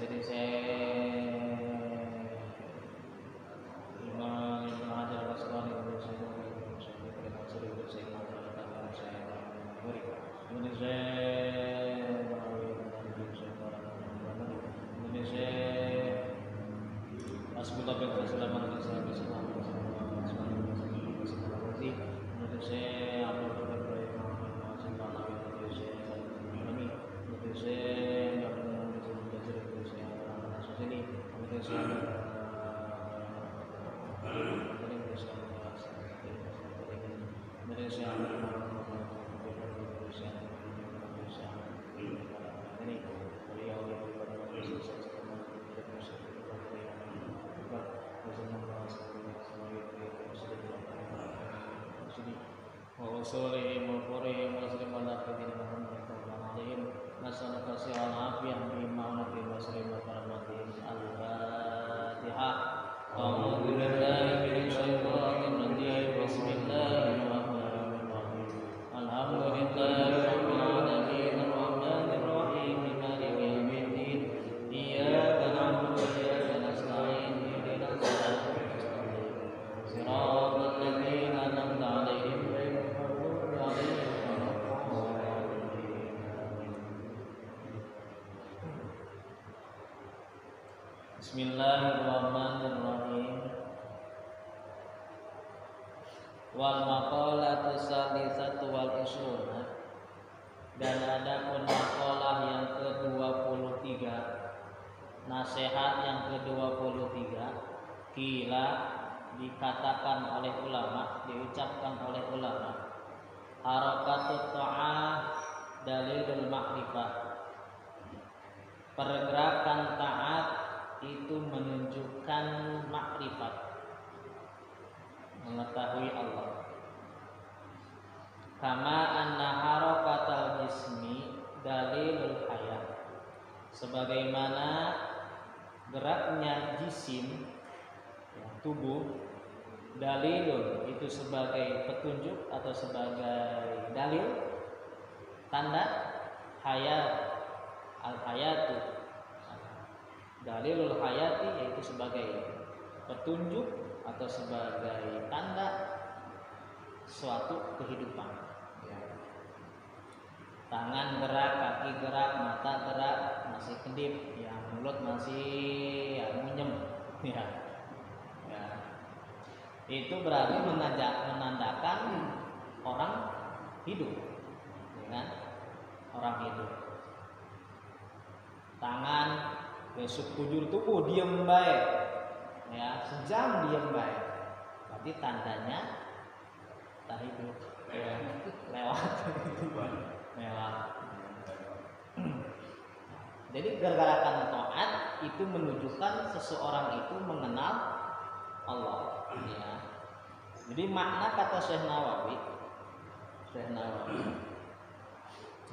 Jadi saya Imam Ibnu Hajar Al-Asqalani وصولهم وقرهم وسلم على سيدنا محمد صلى الله عليه وسلم نسألك سعة العافية بمعونة وسلم وكرامته الفاتحة أعوذ بالله من الشيطان الرجيم بسم الله الرحمن الرحيم الحمد لله رب العالمين الرحمن الرحيم مالك يوم الدين إياك نعبد وإياك نستعين اهدنا الصراط المستقيم صراط الذين أنعمت عليهم Bismillahirrahmanirrahim. Wal maqalatu salisatu wal ishruna, dan adapun maqalah yang ke-23, nasihat yang ke-23, kila dikatakan oleh ulama, diucapkan oleh ulama, harakatut ta'ah dalilul ma'rifah, pergerakan taat itu menunjukkan makrifat, mengetahui Allah. Kama anna harakatal jismi dalilul hayat, sebagaimana geraknya jisim, tubuh, dalilul itu sebagai petunjuk atau sebagai dalil, tanda, hayat, al-hayatu, dalilul hayati yaitu sebagai petunjuk atau sebagai tanda suatu kehidupan. Tangan gerak, kaki gerak, mata gerak, masih kedip, ya mulut masih munyem, ya. Itu berarti menandakan orang hidup, ya, orang hidup. Tangan besok kujur tubuh diem baik, ya, sejam diem baik, berarti tandanya tak hidup, ya, lewat. Jadi gerakan taat itu menunjukkan seseorang itu mengenal Allah, ya. Jadi makna kata Syekh Nawawi.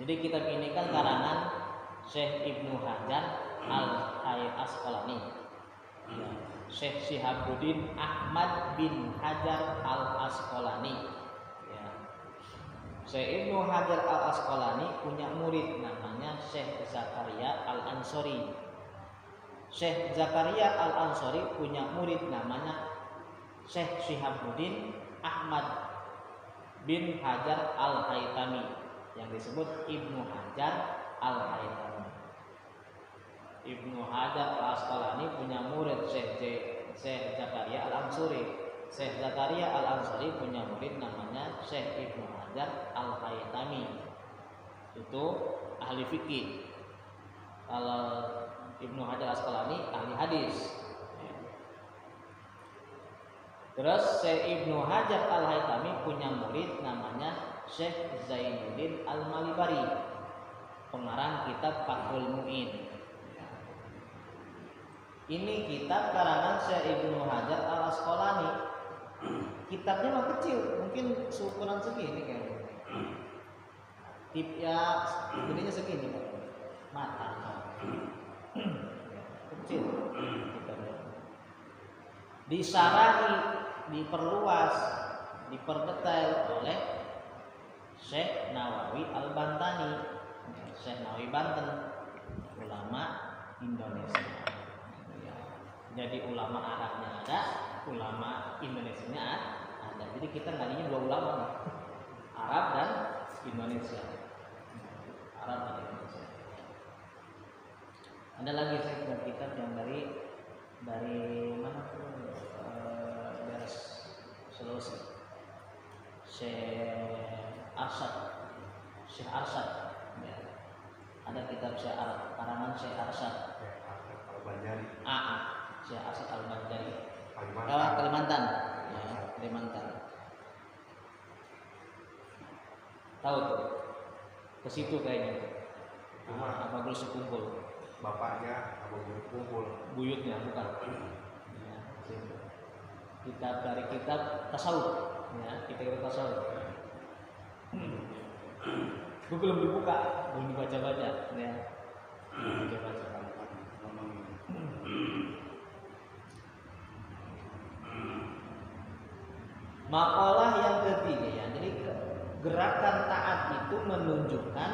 Jadi kitab ini kan karangan Syekh Ibnu Hajar Al-Asqalani, ya. Syekh Syihabuddin Ahmad bin Hajar Al-Asqalani, ya. Syekh Ibnu Hajar Al-Asqalani punya murid namanya Syekh Zakaria Al-Ansori. Syekh Zakaria Al-Ansori punya murid namanya Syekh Syihabuddin Ahmad bin Hajar Al-Haytami, yang disebut Ibnu Hajar Al-Haytami. Ibnu Hajar Al-Asqalani punya murid Syekh Zakaria Al-Ansori. Syekh Zakaria Al-Ansori punya murid namanya Syekh Ibnu Hajar Al-Haytami. Itu ahli fikih. Kalau Ibnu Hajar Al-Asqalani ahli hadis. Terus Syekh Ibnu Hajar Al-Haytami punya murid namanya Syekh Zainuddin Al-Malibari, pengarang kitab Fathul Mu'in. Ini kitab karangan Syekh Ibnu Hajar Al-Asqalani. Kitabnya mah kecil, mungkin seukuran segini kayaknya. Tip ya, gedenya segini Pak. Mata. Kecil kitabnya. Disarahi, diperluas, diperdetail oleh Syekh Nawawi Al-Bantani. Syekh Nawawi Banten, ulama Indonesia. Ya. Jadi ulama Arabnya ada, ulama Indonesianya ada. Jadi kita ngajinya dua ulama nih. Arab dan Indonesia. Arab dan Indonesia. Ada lagi saya punya kitab yang dari mana tuh? Dari Sulawesi. Syekh Arsyad. Ya. Ada kitab Syekh Arab, karangan Syekh Arsyad Al-Banjari. Syekh Arsyad Al-Banjari. Kalimantan. Ya, Kalimantan. Tahu tuh? Ke situ kayaknya. Apa dulu sekumpul? Bapaknya Abu Kumpul. Buyutnya bukan. Ya, kitab dari kitab tasawuf. Ya, kitab tasawuf. Gue belum dibuka, belum dibaca-baca. Ya. Baca-baca. Makalah yang ketiga ya. Jadi gerakan taat itu menunjukkan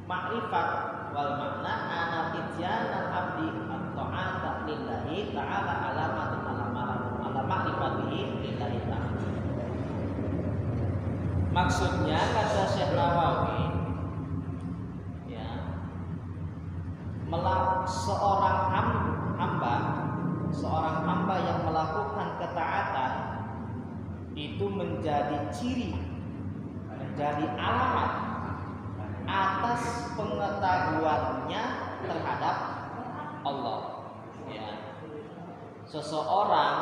makrifat wal makna ana tijana abdi at-ta'ata lillahi ta'ala alamatun ala ma'rifatihi lillahi ta'ala. Maksudnya kata Syekh Nawawi ya, seorang hamba yang melakukan ketaatan itu menjadi ciri, menjadi alamat atas pengetahuannya terhadap Allah. Ya. Seseorang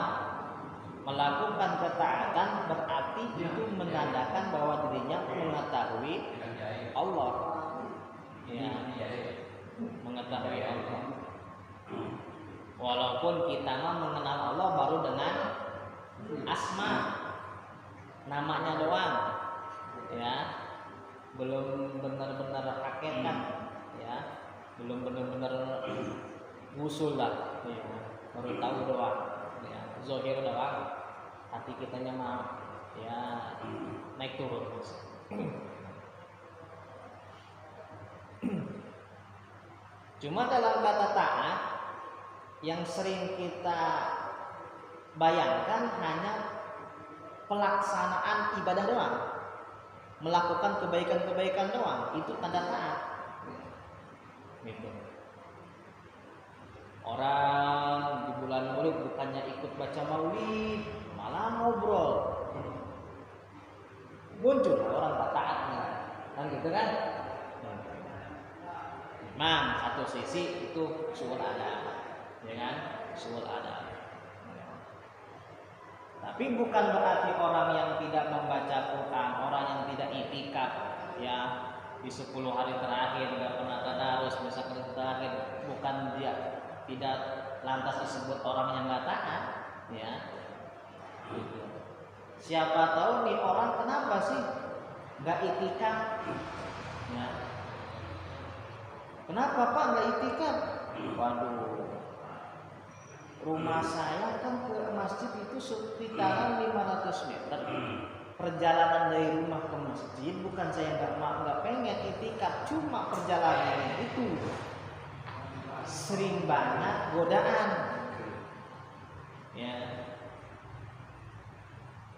melakukan ketaatan berarti itu menandakan bahwa dirinya mengetahui Allah. Ya. Mengetahui Allah. Walaupun kita mah mengenal Allah baru dengan asma, namanya doang. Ya. Belum benar-benar hakikat, ya, belum benar-benar ngusul lah, ya, baru tahu doang, ya, zahir doang, hati kitanya mau, ya, naik turun. Cuma dalam kata taat yang sering kita bayangkan hanya pelaksanaan ibadah doang. Melakukan kebaikan-kebaikan doang, itu tanda taat. Gitu. Orang di bulan Maulid bukannya ikut baca Maulid, malah ngobrol. Muncul orang tak taatnya, kan gitu kan? Memang satu sisi itu suul adab, ya kan? Suul adab. Tapi bukan berarti orang yang tidak membaca Quran, orang yang tidak i'tikaf, ya, di 10 hari terakhir nggak pernah tadarus, misalkan terakhir, bukan dia tidak lantas disebut orang yang nggak taat, ya. Siapa tahu nih orang kenapa sih nggak i'tikaf, ya? Kenapa Pak nggak i'tikaf? Waduh. Rumah saya kan ke masjid itu sekitaran 500 meter. Perjalanan dari rumah ke masjid, bukan saya nggak pengen i'tikaf, cuma perjalanannya itu sering banget godaan. Ya.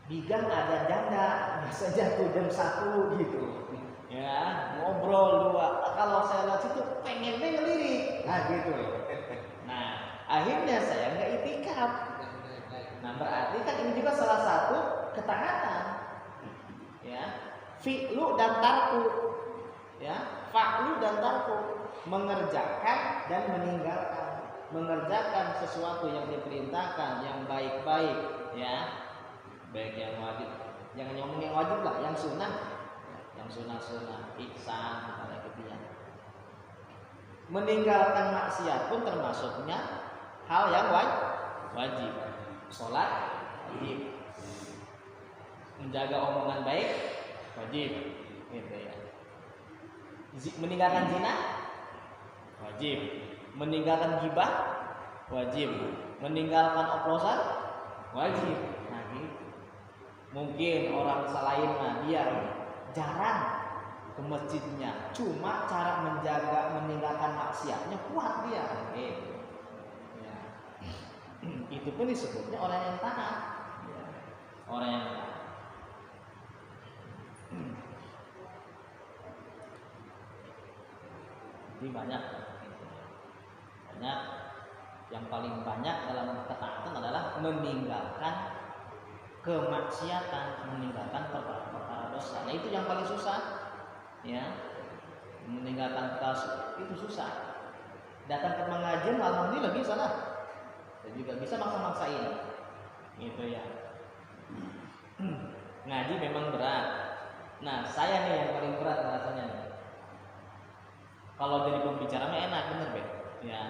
Di gang ada janda, biasa jatuh jam 1 gitu. Ya, ngobrol dua. Kalau saya lihat situ pengennya ngelirik. Nah, gitu. Nah, akhirnya saya nggak i'tikaf. Nah, berarti kan ini juga salah satu ketaatan. Ya, fi'lu dan tarku. Ya, fa'lu dan tarku, mengerjakan dan meninggalkan. Mengerjakan sesuatu yang diperintahkan, yang baik-baik, ya. Baik yang wajib. Jangan ngomong yang wajib lah, yang sunnah. Yang sunnah-sunnah, ihsan kepada ketiga. Meninggalkan maksiat pun termasuknya hal yang wajib. Sholat wajib. Menjaga omongan baik wajib. Gitu ya. Meninggalkan zina wajib. Meninggalkan ghibah wajib. Meninggalkan oplosan wajib. Nah, gitu. Mungkin orang selain dia jarang ke masjidnya, cuma cara menjaga meninggalkan meninggalkan maksiatnya kuat dia. Ya. Itu pun disebutnya orang yang taat. Ya. Orang yang taat. Jadi banyak yang paling banyak dalam ketaatan adalah meninggalkan kemaksiatan, meninggalkan perkara-perkara dosa. Nah itu yang paling susah, ya. Meninggalkan perkara itu susah. Datang ke pengajian, alhamdulillah bisa lah. Dan juga bisa maksa-maksain, gitu ya. Ngaji memang berat. Nah saya nih yang paling berat rasanya nih. Kalau jadi pembicara mah enak bener be. Ya.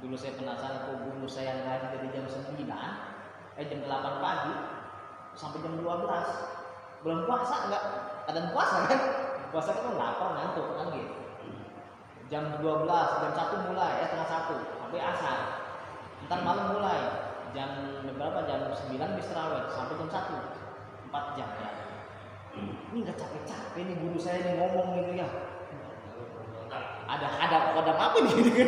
Dulu saya penasaran kok guru saya ngaji dari jam 9 jam 8 pagi sampai jam 12. Belum puasa enggak? Ada puasa kan? Puasa kan lapar ngantuk kan gitu. Jam 12, jam 1 mulai, setengah 1 sampai asar. Ntar malam mulai jam berapa? Jam 9 bis tarawih sampai jam 1. 4 jam ya. Ini enggak capek-capek nih guru saya nih ngomong gitu ya. Ada kodam apa nih gitu.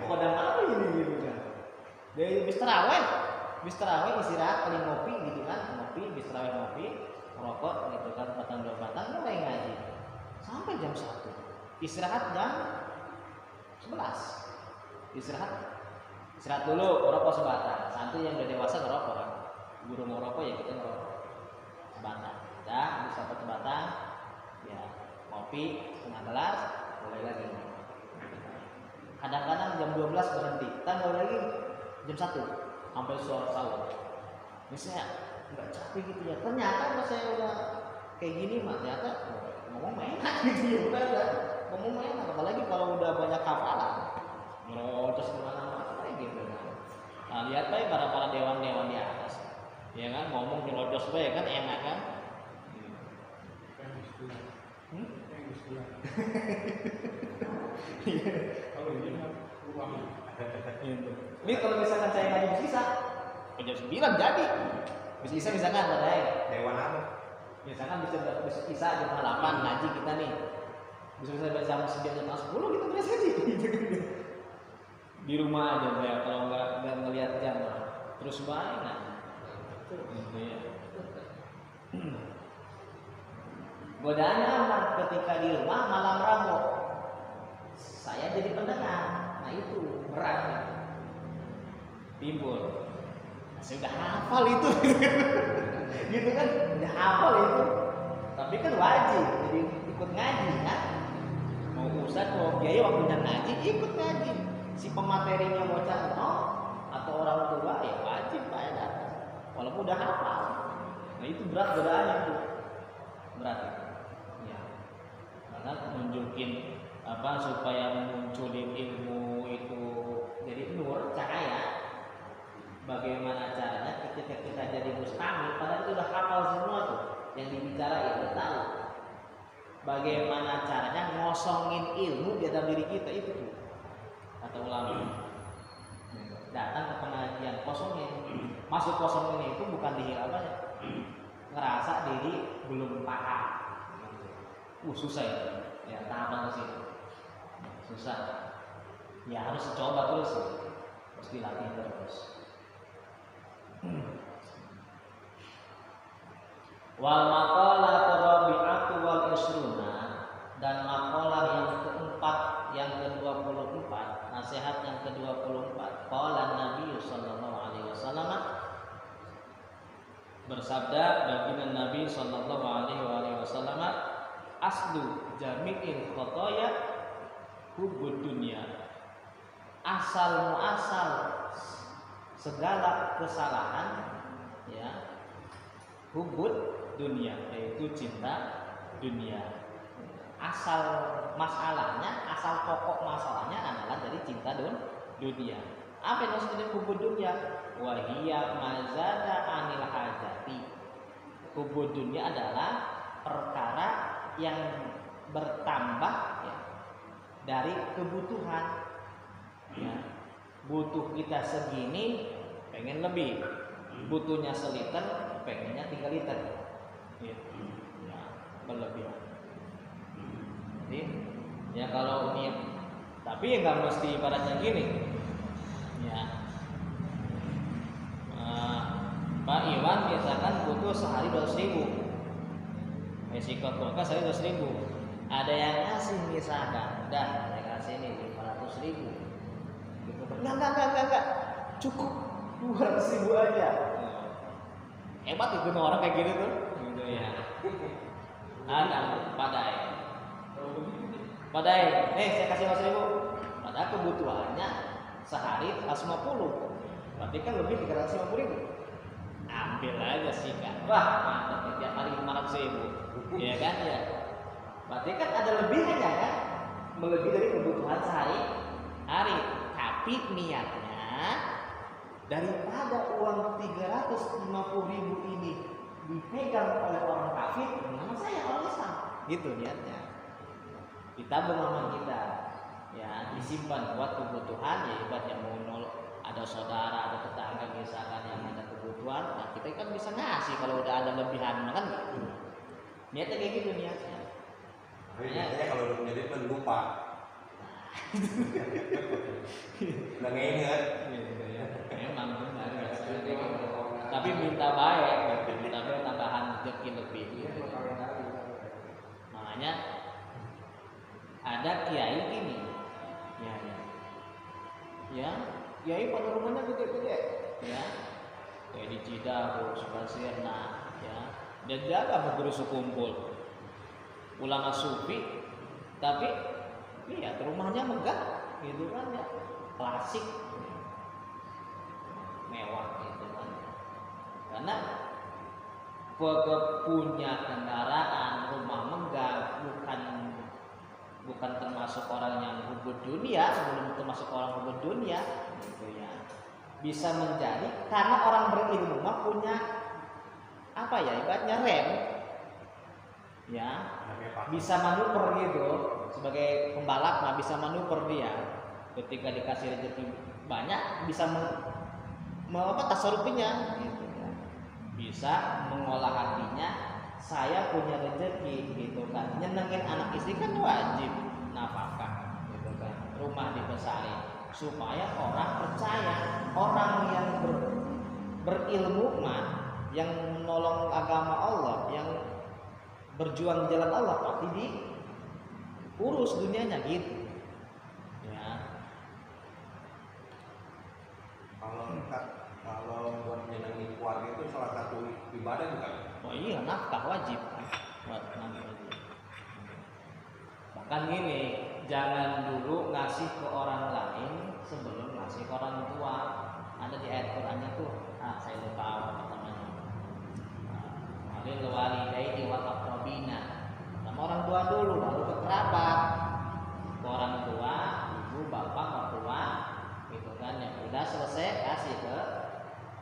Kodam apa ini gitu kan. Dari bis tarawih istirahat paling ngopi gitu kan, ngopi bis tarawih ngopi, rokok gitu kan, batang dua batang mulai ngaji. Sampai jam 1. Istirahat jam 11. Istirahat dulu, rokok sebatang. Santuy yang udah dewasa ngerokok kan. Guru mau rokok ya kita ngerokok sebatang. Udah, habis dapat sebatang, ya kopi setengah gelas, mulai lagi. Kadang-kadang jam 12 berhenti, mulai lagi jam 1 sampai sahur. Misalnya nggak capek gitu ya. Ternyata pas saya udah kayak gini mah ternyata ngomong enak gitu ya, udah ngomong enak. Apalagi kalau udah banyak hafalan, terus kemana-mana gitu kan. Nah lihat baik para dewan-dewan di atas, ya kan ngomong nyelojos baik kan enak kan. Ini kalau misalkan saya ngaji bisa jam 9 jadi. Bisa misalkan ada Dewan apa? misalkan bisa jam 8 ngaji kita nih. Bisa jam 9 jam 10 kita beres ngaji. Di rumah aja ya kalau nggak ngelihat jam terus baik kan. Gitu ya. Godaannya apa? Ketika di rumah malam Rabu saya jadi pendengar. Nah itu berat timbul. Nah, saya udah hafal itu gitu kan, udah hafal itu, tapi kan wajib jadi ikut ngaji kan. Mau ustadz mau biaya waktunya ngaji ikut ngaji. Si pematerinya mau contoh atau orang tua ya wajib saya datang walaupun udah hafal. Nah itu berat godaannya itu, berat itu ya. Karena nunjukin apa supaya munculin ilmu itu jadi nur cahaya. Bagaimana caranya ketika kita jadi mustami, padahal itu udah hafal semua tuh yang dibicarain, udah tahu. Bagaimana caranya ngosongin ilmu di dalam diri kita itu tuh, kata ulama. Datang ke pengajian kosongin, masuk kosongin itu bukan dihilangkan, ngerasa diri belum paham. Susah ya tahapan ke situ. Susah. Ya harus coba terus, harus dilatih terus. Wal maqalah rabi'atu wal isruna, dan maqalah yang keempat yang ke-24, nasihat yang ke-24. Qala Nabi sallallahu alaihi wasallam, bersabda baginda Nabi sallallahu alaihi wasallam, aslu jami'il khotoya hubbud dunya. Asal muasal segala kesalahan ya hubud dunia, yaitu cinta dunia. Asal masalahnya, asal pokok masalahnya adalah dari cinta dunia. Apa yang maksudnya hubud dunia? Wahiyya mazada anil hajati. Hubud dunia adalah perkara yang bertambah ya, dari kebutuhan ya. Butuh kita segini, pengen lebih. Butuhnya seliter, pengennya 3 liter. Gitu. Ya, berlebihan. Jadi, ya kalau ini Tapi ya nggak mesti ibaratnya gini, ya. Pak Iwan misalkan butuh sehari 200.000, resiko kulkas sehari 200.000. Ada yang ngasih misalkan, dan saya kasih ini 500.000. Gitu. Enggak, cukup 200.000 aja. Hebat itu orang kayak gitu tuh, gitu ya. Ada padai, saya kasih 500.000. Padahal kebutuhannya sehari 150, berarti kan lebih 350.000. Ambil aja sih kan, wah mantap, tiap hari 500.000, ya kan ya. Berarti kan ada lebihannya kan, melebihi dari kebutuhan sehari-hari. Tapi niatnya daripada uang 350.000 ini dipegang oleh orang kafir, nama saya orang Islam, gitu niatnya. Ditabung sama kita, ya disimpan buat kebutuhan, ya buat yang mau nolong, ada saudara, ada tetangga misalkan yang ada kebutuhan, nah kita kan bisa ngasih kalau udah ada lebihan, kan gitu. Niatnya kayak gitu niatnya. Tapi biasanya kalau udah punya duit kan lupa. Udah nginget. Memang benar biasanya kayak gitu. Tapi minta baik, tapi tambahan rezeki lebih. Gitu. Makanya ada kiai gini, ya, kiai pada rumahnya gede-gede, ya, kayak di Cidahu, Sukasirna, ya, dan jaga berguru sekumpul, ulama sufi, tapi lihat rumahnya megah, gitu kan ya, klasik, mewah gitu kan, karena punya kendaraan, rumah megah, bukan termasuk orang yang hubud dunia, sebelum termasuk orang hubud dunia, gitu ya. Bisa menjadi karena orang berilmu mah punya apa ya, ibaratnya rem, ya, bisa manuver gitu. Sebagai pembalap mah bisa manuver dia. Ketika dikasih rezeki banyak, bisa tasarufinya, gitu ya. Bisa mengolah hatinya. Saya punya rezeki, gitu kan, nyenengin anak istri kan wajib nafkah, gitu kan, rumah dibesarin supaya orang percaya, orang yang berilmu mah, yang menolong agama Allah, yang berjuang di jalan Allah, pasti diurus dunianya gitu, ya. Kalau buat nyenengin keluarga itu salah satu ibadah bukan? Oh iya, nafkah wajib. Bahkan gini, jangan dulu ngasih ke orang lain sebelum ngasih ke orang tua. Ada di ayat Qur'annya tuh, saya lupa apa namanya. Alil walidaini wal aqrabina. Sama orang tua dulu, baru ke kerabat. Ke orang tua, ibu, bapak, mertua, gitu kan. Yang udah selesai kasih ke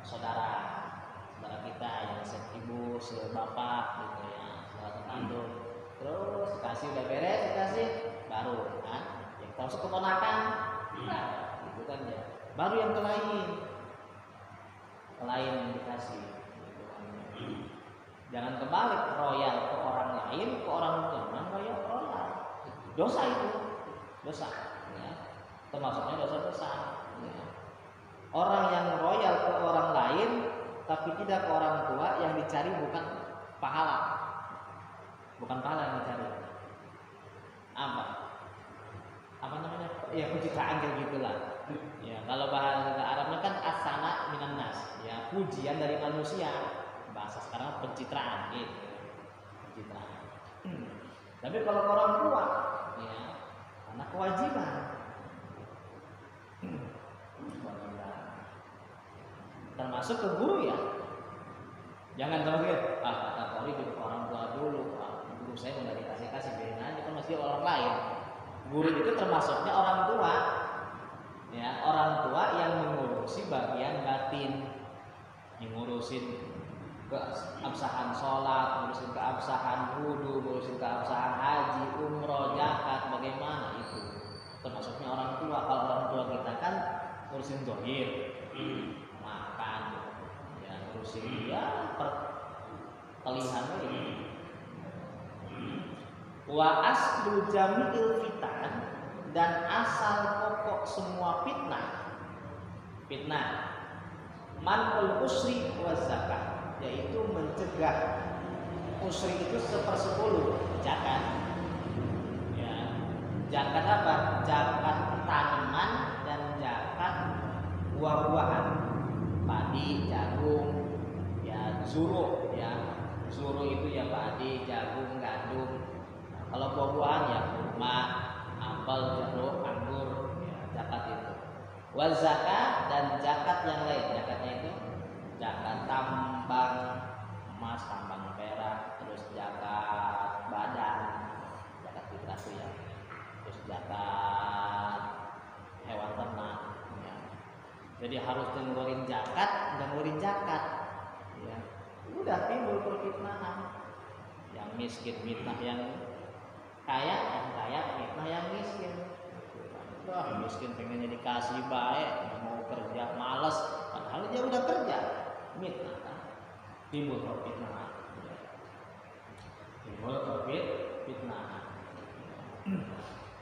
saudara kita yang seibu, sebapak, gitu ya, saudara kandung. Terus kasih udah beres, dikasih baru kan, yang termasuk keponakan, gitu kan ya. Baru yang ke lain yang dikasih, gitu kan. Jangan kebalik, royal ke orang lain, ke orang tua, royal. Dosa itu, dosa, ya. Termasuknya dosa besar. Ya. Orang yang royal ke orang lain tapi tidak ke orang tua, yang dicari bukan pahala yang dicari, apa namanya, ya pencitraan kayak gitulah, ya. Kalau bahasa Arabnya kan asana minan nas, ya, pujian dari manusia. Bahasa sekarang pencitraan gitu, pencitraan. Tapi kalau ke orang tua, ya, karena kewajiban. Termasuk ke guru, ya. Jangan terlalu kata Poli ke orang tua dulu, guru saya mau dikasih biarin aja, kan masih orang lain. Guru itu termasuknya orang tua, ya, orang tua yang mengurusi bagian batin, yang ngurusin keabsahan sholat, ngurusin keabsahan wudu, ngurusin keabsahan haji, umroh, zakat, bagaimana itu. Termasuknya orang tua. Kalau orang tua kita kan ngurusin zahir, makan, ya, ngurusin ya perlihan ini. Wa aslu jami'il fitan, dan asal pokok semua fitnah man'ul usri wa zakat, yaitu mencegah usri itu 1/10 zakat. Ya, zakat apa? Zakat tanaman dan zakat buah-buahan, padi, jagung, ya zuro, ya zuro itu ya padi, jagung, gandum. Nah, kalau buah-buahan ya kurma, apel, jeruk, anggur, ya zakat itu. Wal zakat dan zakat yang lain, zakatnya itu zakat tambang emas, tambang perak, terus zakat badan, zakat fitrah itu ya, terus zakat hewan ternak. Ya. Jadi harus ngeluarin zakat, ya. Udah timbul perfitnahan. Yang miskin fitnah yang kaya, fitnah yang miskin. Wah, miskin pengennya dikasih baik, nggak mau kerja, malas, padahal dia udah kerja, fitnah kan? Timbul perfitnahan.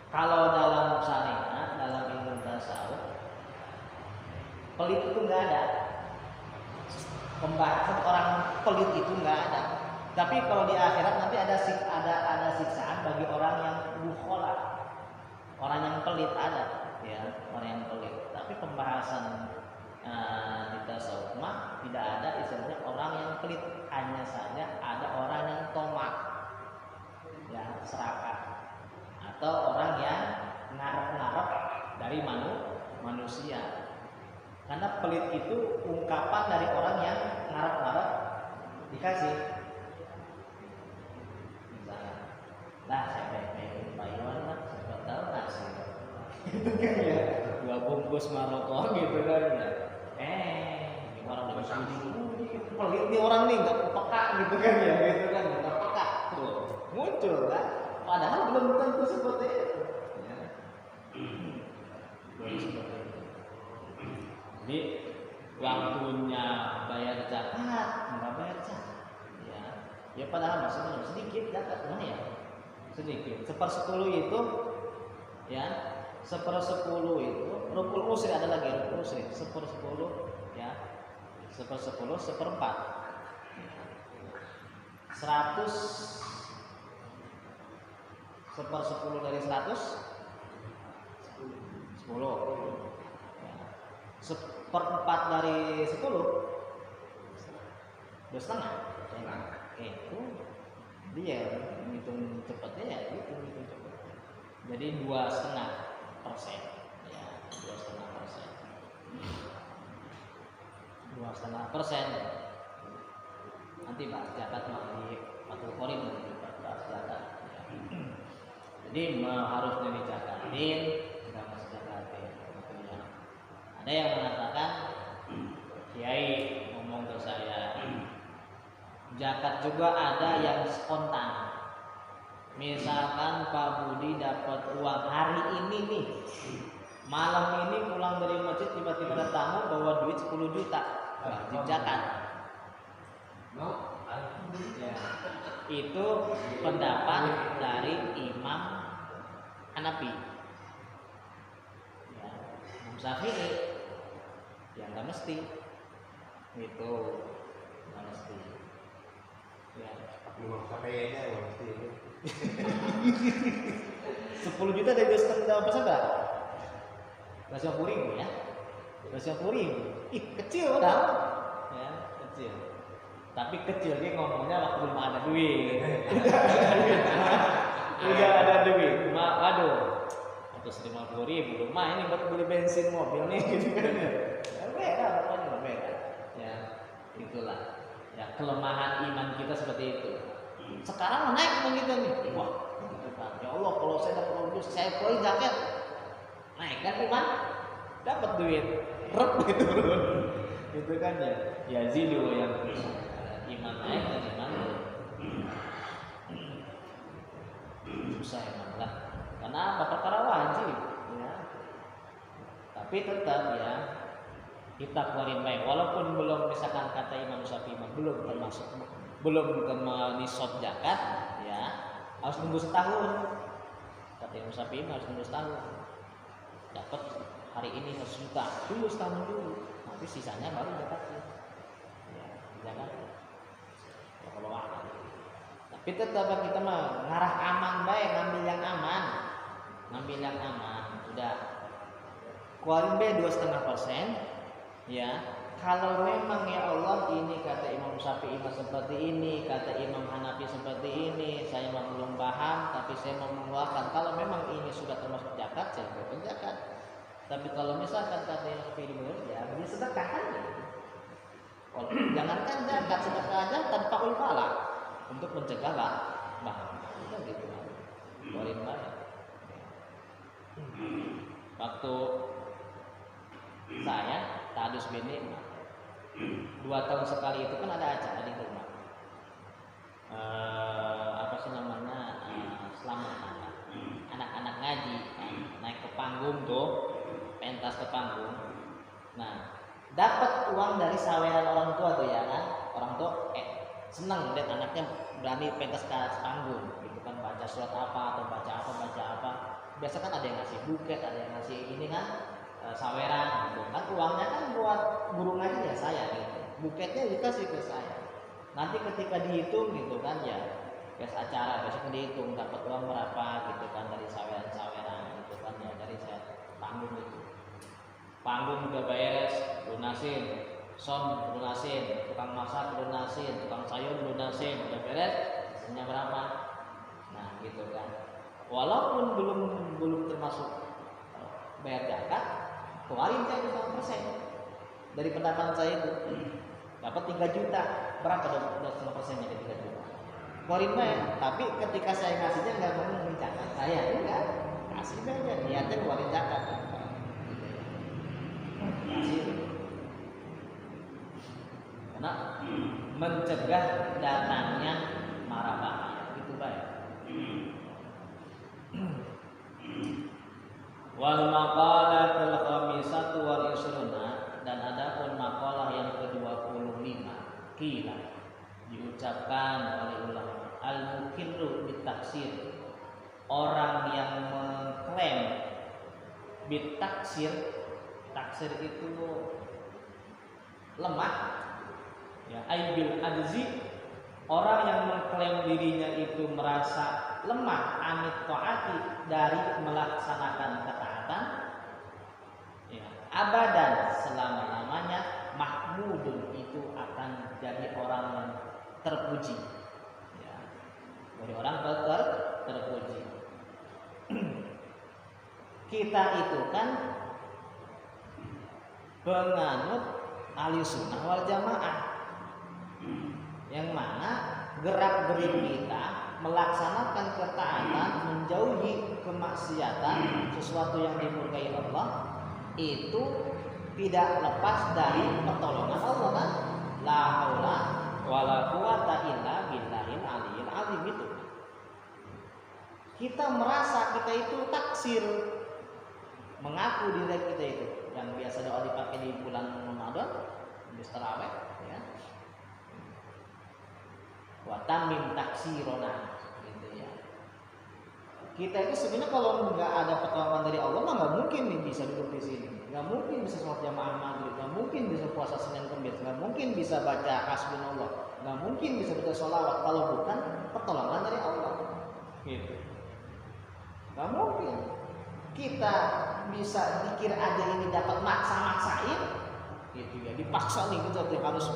Kalau dalam syariat, dalam ilmu tasawuf, pelit itu nggak ada. Pembahasan orang pelit itu nggak ada. Tapi kalau di akhirat nanti ada siksaan bagi orang yang bukhola. Orang yang pelit ada, ya, orang yang pelit. Tapi pembahasan di tasawuf mah tidak ada istilahnya orang yang pelit, hanya saja ada orang yang tomak, ya, serakah, atau orang yang ngarep-ngarep dari manusia. Karena pelit itu ungkapan dari orang yang ngarep-ngarep dikasih. Misalnya, lah saya baik-baik Pak Iwan lah, siapa tahu ngasih. Itu kan ya, 2 bungkus Maroko gitu kan ya. Orang udah bisa pelit nih orang nih, nggak peka gitu kan ya, gitu kan, nggak peka tuh muncul kan. Padahal belum tentu seperti itu. Ya. Jadi waktunya bayar zakat, nggak bayar zakat, ya padahal maksudnya sedikit zakatnya ya, sedikit. 1/10 itu, ya 1/10 itu rukul usri, ada lagi rukul usri 1/10, ya 1/10 1/4, 100 1/10 dari 100 10. 1/4 dari 10 2,5. Itu dia hitung cepatnya ya, hitung cepat. Jadi 2,5%, ya 2,5%. 2,5%. Nanti bahas zakat di Fathul Qorib, nanti bahas zakat. Jadi harus dizakatin, nggak masih zakatin. Ada yang mengatakan, Kiai ngomong ke saya, zakat juga ada yang spontan. Misalkan Pak Budi dapat uang hari ini nih, malam ini pulang dari masjid tiba-tiba ada tamu bawa duit 10 juta, wajib zakat. Ya, itu pendapat dari Imam Hanafi, ya, Imam Syafi'i, ya nggak mesti, itu nggak mesti. Ya. Imam Syafi'i aja nggak mesti itu. 10 juta dari 2,5% berapa? 250.000 ya, 250.000. Ih kecil udah, ya kecil. Tapi kecil dia ngomongnya waktu belum ada duit. Udah ada duit, waduh, 150.000 lumayan ini buat beli bensin mobil nih, gitu kan ya. Beda, pokoknya beda. Ya itulah, ya kelemahan iman kita seperti itu. Sekarang naik begitu nih, wah, gitu kan. Ya Allah, kalau saya dapat uang saya keluarin zakat, naik kan iman, dapat duit, rep gitu, gitu kan ya. Ya zidu yang iman naik dan iman susah emang lah. Karena apa? Perkara wajib, ya. Tapi tetap ya kita keluarin baik, walaupun belum, misalkan kata Imam Syafi'i belum termasuk, belum ke nisab zakat, ya harus nunggu setahun. Kata Imam Syafi'i harus nunggu setahun. Dapat hari ini 100 juta, tunggu setahun dulu, nanti sisanya baru zakatnya. Ya, jangan. Ya kalau aman. Tapi tetap kita mah ngarah aman baik, ngambil yang aman. Ngambil yang aman. Udah keluarin B 2,5%. Ya. Kalau memang ya Allah ini kata Imam Syafi'i seperti ini, kata Imam Hanafi seperti ini, saya belum paham, tapi saya mau mengeluarkan. Kalau memang ini sudah termasuk zakat, saya keluarkan zakat. Tapi kalau misalkan kata Imam Syafi'i ya beli sedekah kan? Jangankan zakat, sedekah aja tanpa ulfala untuk mencegah bahaya. Itu gitu. Keluarin banyak. Waktu saya tadus bini 2 tahun sekali itu kan ada acara di rumah. Apa sih namanya? Selamat anak-anak ngaji kan? Naik ke panggung tuh, pentas ke panggung. Nah, dapat uang dari saweran orang tua tuh ya kan? Orang tua seneng lihat anaknya berani pentas ke panggung, gitu kan, baca surat apa atau baca apa. Biasa kan ada yang ngasih buket, ada yang ngasih ini kan. Saweran gitu kan, uangnya kan buat guru ngaji ya saya gitu, buketnya dikasih ke saya. Nanti ketika dihitung gitu kan ya, kes acara besok dihitung dapat uang berapa gitu kan dari saweran gitu kan ya, dari saya panggung itu. Panggung udah beres, lunasin, son lunasin, tukang masak lunasin, tukang sayur lunasin, udah beres, sisanya berapa? Nah gitu kan. Walaupun belum termasuk bayar zakat, keluarin saya 2,5% dari pendapatan saya itu, dapat 3 juta, berapa 2,5% dari 3 juta? Keluarin bayar, tapi ketika saya ngasihnya nggak mau mencatat saya, enggak, kasih aja, niatnya keluarin zakat. Kasih, karena mencegah datangnya mara bahaya, itu baik. Wal maqalatul khamisatu wal isruna, dan adapun makalah yang ke-25 kila diucapkan oleh ulama al-mukirru bitaksir, orang yang mengklaim bitaksir. Taksir itu lemah ya, aibil ajzi, orang yang mengklaim dirinya itu merasa lemah amit taati, dari melaksanakan ketaatan ya, abadan selama-lamanya, mahmudun, itu akan jadi orang yang terpuji ya, jadi orang terpuji. Kita itu kan penganut ahli sunnah wal jamaah, yang mana gerak-gerik kita melaksanakan ketaatan, menjauhi kemaksiatan, sesuatu yang dimurkai Allah, itu tidak lepas dari pertolongan Allah kan? La haula wala quwata illa billahil aliyil azim. Itu kita merasa kita itu taksir, mengaku diri kita itu, yang biasa doa dipakai di bulan Ramadan, di tarawih ya. Wa tamim taksirona gitu ya. Kita itu sebenarnya kalau nggak ada pertolongan dari Allah mah nggak mungkin nih bisa duduk di sini, nggak mungkin bisa sholat jamaah maghrib, nggak mungkin bisa puasa Senin Kamis, nggak mungkin bisa baca hasbunallah, nggak mungkin bisa baca sholawat kalau bukan pertolongan dari Allah gitu. Nggak mungkin kita bisa pikir aja ini dapat maksa-maksain gitu ya, dipaksa nih kita harus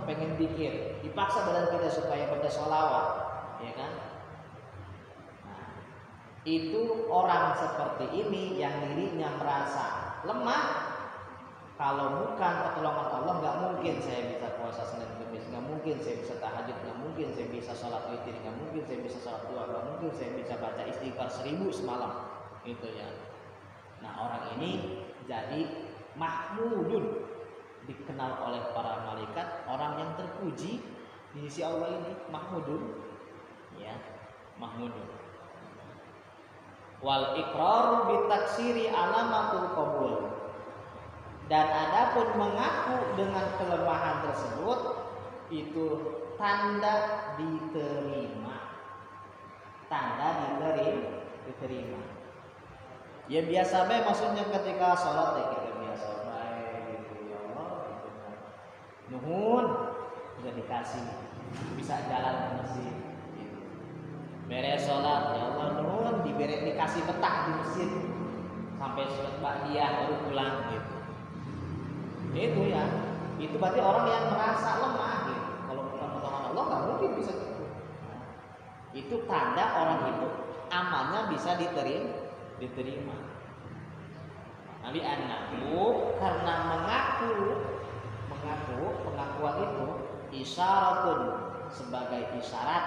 pengen pikir, dipaksa badan kita supaya baca sholawat ya kan. Nah, itu orang seperti ini yang dirinya merasa lemah, kalau bukan pertolongan Allah nggak mungkin saya bisa puasa Senin Kamis, nggak mungkin saya bisa tahajud, nggak mungkin saya bisa sholat witir, nggak mungkin saya bisa sholat duha, nggak mungkin saya bisa baca istighfar 1000 semalam gitu ya. Nah orang ini jadi mahmudun, dikenal oleh para malaikat orang yang terpuji di sisi Allah ini, mahmudun ya, mahmudun. Wal iqraru bitaksiri alamatul qabul, dan adapun mengaku dengan kelemahan tersebut itu tanda diterima, tanda diterima. Ya biasa baik maksudnya ketika sholat ya kita biasa baik gitu ya Allah gitu kan. Nuhun udah dikasih bisa jalan ke masjid gitu. Beres sholat ya Allah nuhun dikasih betah di masjid sampai sholat ba'diyah baru pulang gitu. Itu ya, itu berarti orang yang merasa lemah gitu. Kalau bukan pertolongan Allah nggak mungkin bisa gitu. Itu tanda orang itu amalnya bisa diterima. Nabi annahu karena mengaku pengakuan itu isyaratun sebagai isyarat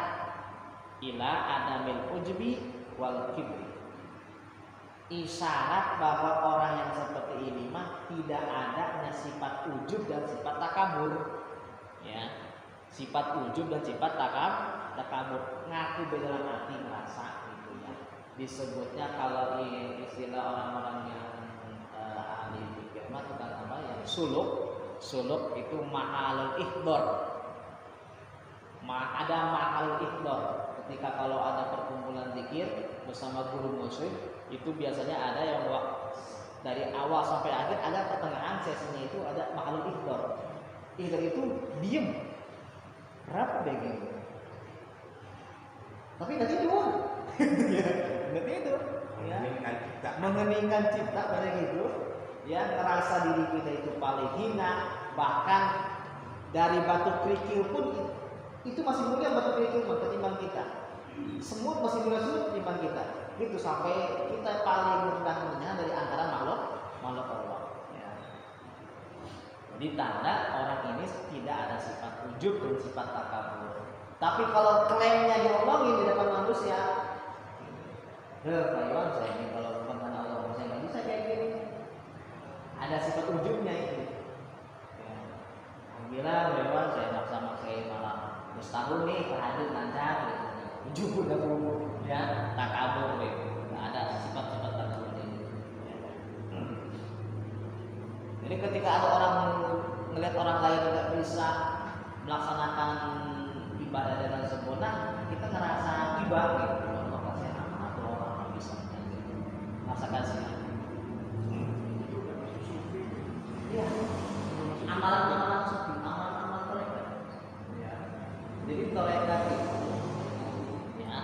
ila adamil ujbi wal kibri. Isyarat bahwa orang yang seperti ini mah tidak adanya sifat ujub dan sifat takabur. Ya. Sifat ujub dan sifat takabur ngaku dalam hati merasa gitu ya. Disebutnya kalau istilah orang-orang yang ahli fikih mah tukang apa ya? Suluk itu ma'alul ihdor. Ada ma'alul ihdor. Ketika kalau ada perkumpulan zikir bersama guru musyrik itu biasanya ada yang dari awal sampai akhir ada pertengahan sesinya itu ada ma'alul ihdor. Ihdor itu diem. Berapa begitu? Tapi nggak tidur. Nggak tidur. Ya. Mengeningkan cipta pada gitu. Ya ngerasa diri kita itu paling hina, bahkan dari batu kerikil pun itu masih mulia batu kerikil ketimbang kita. Semut masih mulia semut ketimbang kita. Itu sampai kita paling rendahnya dari antara makhluk Allah. Ya. Jadi tanda orang ini tidak ada sifat ujub dan sifat takabur. Tapi kalau klaimnya diomongin di depan manusia, Pak Iwan saya ini kalau bukan karena Allah saya nggak bisa kayak gini. Ada sifat ujubnya itu. Ya. Bilang Pak Iwan saya maksa-maksain malam. Terus tahun nih tahajud lancar gitu. Ujub udah ya takabur gitu. Nggak ada sifat-sifat takabur ini. Ya. Jadi ketika ada orang melihat orang lain tidak bisa melaksanakan ibadah dengan sempurna, kita ngerasa iba gitu. Allah kasih amanah tuh orang bisa gitu. Masa kasihan. Iya. Amalan-amalan sufi, amalan-amalan tarekat. Ya. Jadi tarekat itu, ya,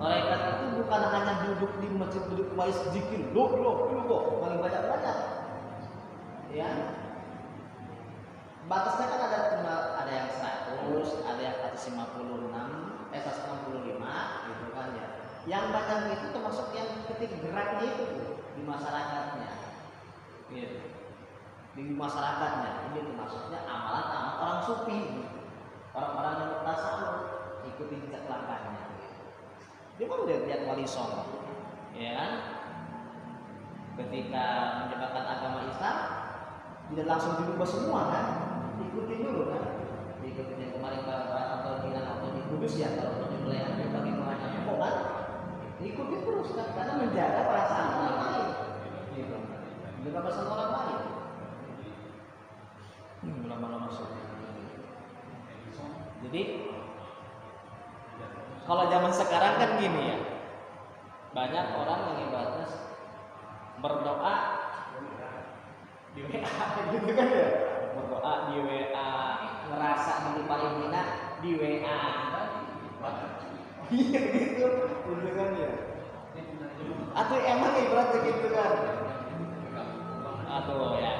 tarekat itu bukan hanya duduk di masjid duduk wais zikir, loh, paling banyak. Ya. Batasnya kan ada yang 100, ada yang 155 gitu kan ya. Yang banyak itu termasuk yang ketik geraknya itu di masyarakatnya. Gitu. Di masyarakatnya ini termasuknya amalan orang sufi, orang-orang yang bertasawuf ikuti jejak langkahnya. Dia kan udah lihat wali songo, ya kan? Ketika menyebarkan agama Islam, tidak langsung dirubah semua kan? Ikutin dulu kan? Ikutin yang kemarin atau di Kudus ya kalau penyembelihan bagi pengajian kan? Ikutin terus kan? Karena menjaga perasaan orang lain, gitu. Menjaga perasaan orang lain. Lama-lama sudah. Jadi kalau zaman sekarang kan gini ya, banyak orang yang ibaratnya berdoa di WA gitu kan ya, berdoa di WA, ngerasa diri paling hina di WA, iya gitu kan ya. Atau emang ibaratnya gitu kan? Atau ya.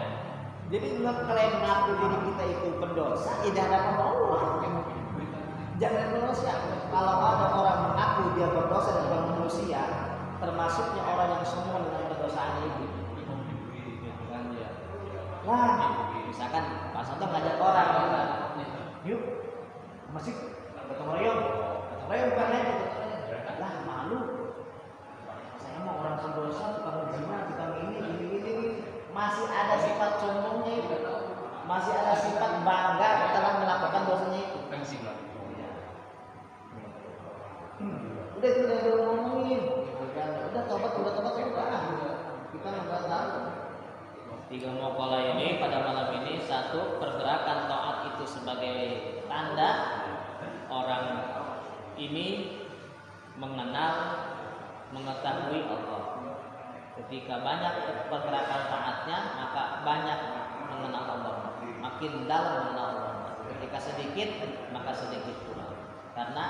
Jadi ngeklaim ngaku diri kita itu pendosa, di hadapan Allah. Jangan manusia. Kalau ada orang mengaku dia berdosa di depan manusia, termasuknya orang yang sombong dengan perdosaannya itu. Wah, misalkan Pak Santo ngajak orang, yuk, masih ketemu Rayong bukan lagi. Lah malu. Saya mau orang berdosa, tukang zina, tukang ini. Masih ada sifat sombongnya itu, masih ada sifat bangga telah melakukan dosanya itu. Udah itu udah ngomongin, udah tobat udah. Kita nggak tahu. 3 mokola ini pada malam ini, 1, pergerakan taat itu sebagai tanda orang ini mengenal mengetahui Allah. Ketika banyak pergerakan taatnya, maka banyak mengenal Allah, makin dalam mengenal Allah. Ketika sedikit, maka sedikit pula. Karena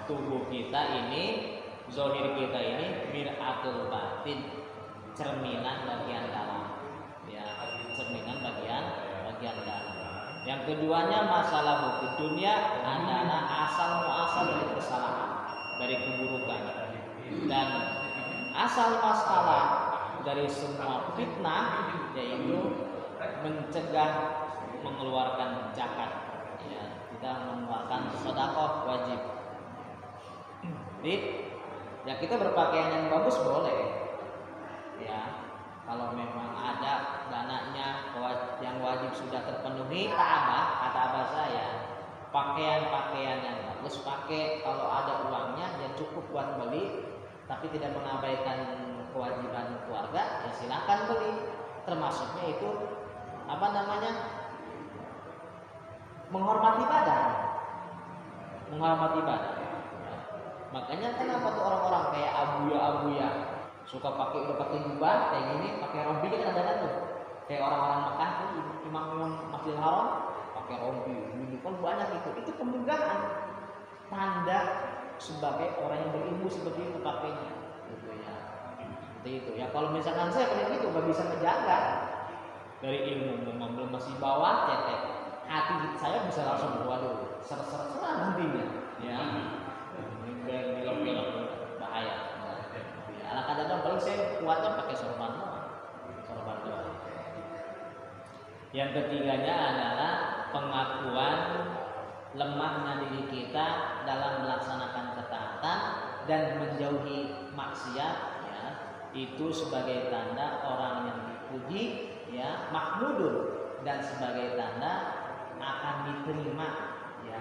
tubuh kita ini, zahir kita ini mir'atul batin, cerminan bagian dalam. Ya, cerminan bagian dalam. Yang keduanya masalah bukti dunia adalah asal muasal dari kesalahan, dari keburukan, dan asal masalah dari semua fitnah yaitu mencegah mengeluarkan zakat. Ya, kita mengeluarkan sedekah wajib. Jadi, ya kita berpakaian yang bagus boleh. Ya, kalau memang ada dananya yang wajib sudah terpenuhi, kata abah saya, pakaian-pakaian yang bagus pakai. Kalau ada uangnya ya cukup buat beli, tapi tidak mengabaikan kewajiban keluarga, ya silakan beli. Termasuknya itu menghormati badan. Makanya kenapa tuh orang-orang kayak abuya suka udah pakai jubah kayak gini, pakai rompi kan ada tuh. Kayak orang-orang Mekah tuh, imam Masjidil Haram pakai rompi, ini kan banyak itu. Itu kemegahan, tanda sebagai orang yang berilmu seperti itu pakainya. Gitu ya. Seperti itu. Ya kalau misalkan saya pakai gitu nggak bisa menjaga dari ilmu, belum masih bawah cetek. Hati saya bisa langsung waduh, ser-ser nantinya. Ya. Belok-belok bahaya. Ala kadang paling saya kuatnya pakai sorban doang. Yang ketiganya adalah pengakuan lemahnya diri kita dalam melaksanakan ketaatan dan menjauhi maksiat. Ya, itu sebagai tanda orang yang dipuji, ya, mahmudun, dan sebagai tanda akan diterima. Ya,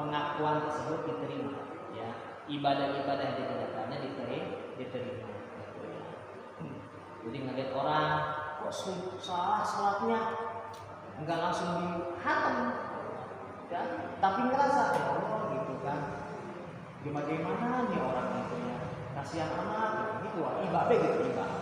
pengakuan tersebut diterima. Ya, ibadah-ibadah yang dikerjakannya diterima. Jadi ngeliat orang kok salah sholatnya, nggak langsung dihantam, ya, tapi ngerasa oh gitu kan, gimana nih orang itu ya, kasihan amat gitu, ibadah gitu ibadah.